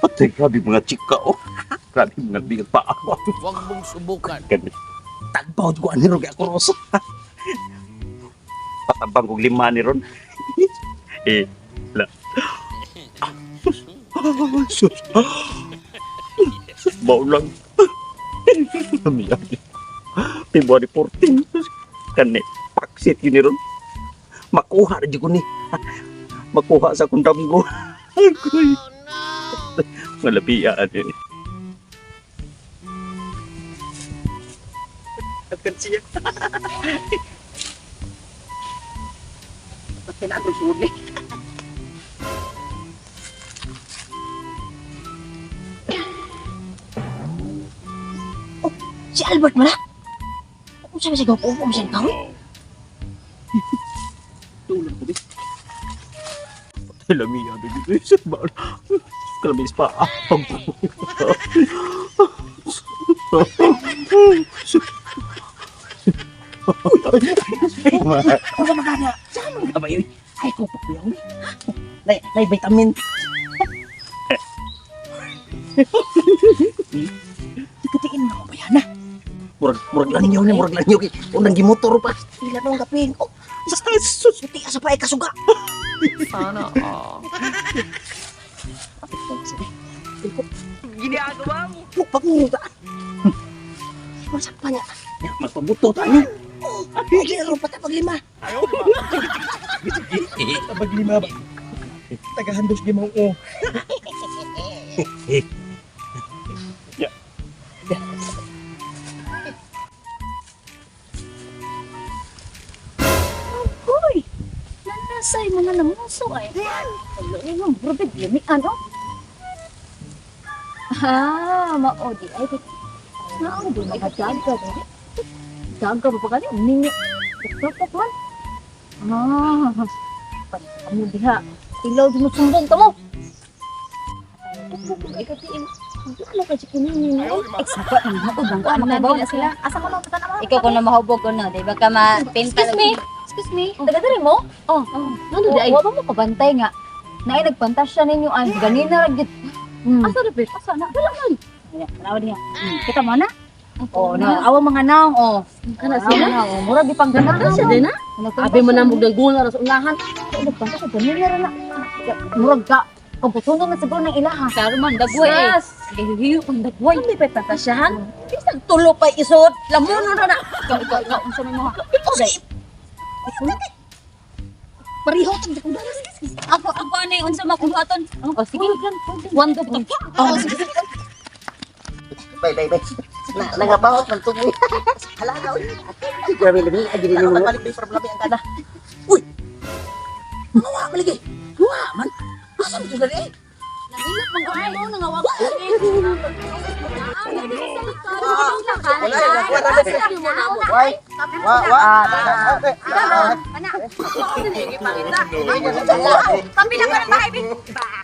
Patay, grabe mga chika, oh. Grabe mga bigat pa ako. Huwag mong subukan. Tagpaw ko ani ron kay ako rosa. Patabang kong 5 ni ron. La. Sus. Sus, bau lang. Namiyag. February 14. Kani, paksit yun ni ron. Makuha rin ko ni. Makuha sa kundam ko. Agoy. Malapiyaan yun. Akan siya. Bakit na itong suod ni? Si Albert mo na? Kung sabi siya gawa ko, siya ikaw? Tulong ko, bis. Patay lamiyado dito. Isa ba? Kalabis pa. Kung sa magana, saan mo ka ba yun? Ay, kupok ko yun. Nay vitamin. Ikatiin mo ako ba yan, ha? Murag lang yun, murag lang yun. Unang gimotor pa. Pila nung kapin. Oh, suti ka sa pae kasuga. Sana Ginagawa mo. Pagmuta. Masak pa niya. Magpabuto tayo. Hindi na rin pata paglima. Paglima ba? Tagahandos di mo o. Hoy! Nanasay mo na namuso ay. Wala yung brubid yun. Ano? Maodi. Ay, maodi. Magadaga. Daga ba pa kali? Ninyo. Tuktok man. Kamu diha. Ilaw di mo sumbong ka mo. Ay, katiin. Ano ka siya kininin mo? Eksapa ang hatod ng kuan na Maganda sila. Asa ka mga na Ikaw kung na mahubog ko no, di ba ka ma-pinta Excuse me. Excuse me. Taga-dari mo? Oh. Ano di ay? Wa mo kabantay nga. Naay nagpantasya ninyo ay ganina ra gid. Asa ra be? Asa na? Wala man. Tanaw diha. Kita mo na? Oh, na awa mga naong oh. Kana sila? Oh, mura di pang ganang Siya din na? Abi mo na mo gaguna ra sa unahan. Nagpantasya ganina ra na. Murag ka. Pagputunan na siguro ng ilaha. Klaro man dagway eh. Hihiyo pang dagway. Hindi pa patasyahan. Bisag tulo pa isod. Lamuno na na. Ikaw, unsa man mo ha? Pareho tang dako dalas. Ako ani unsa makuhaton? Oh, sige. One to two. Oh, sige. Bay. Nangabawat ng tumoy. Hala na uy. Grabe labi, agi din mo. Balik may problema ang kada. Uy. Nawa maligi. Wa man. Asa mo dali? Nahilap man ko mo nangawa ko. Tapi na ka ng bahay, bin. Baka.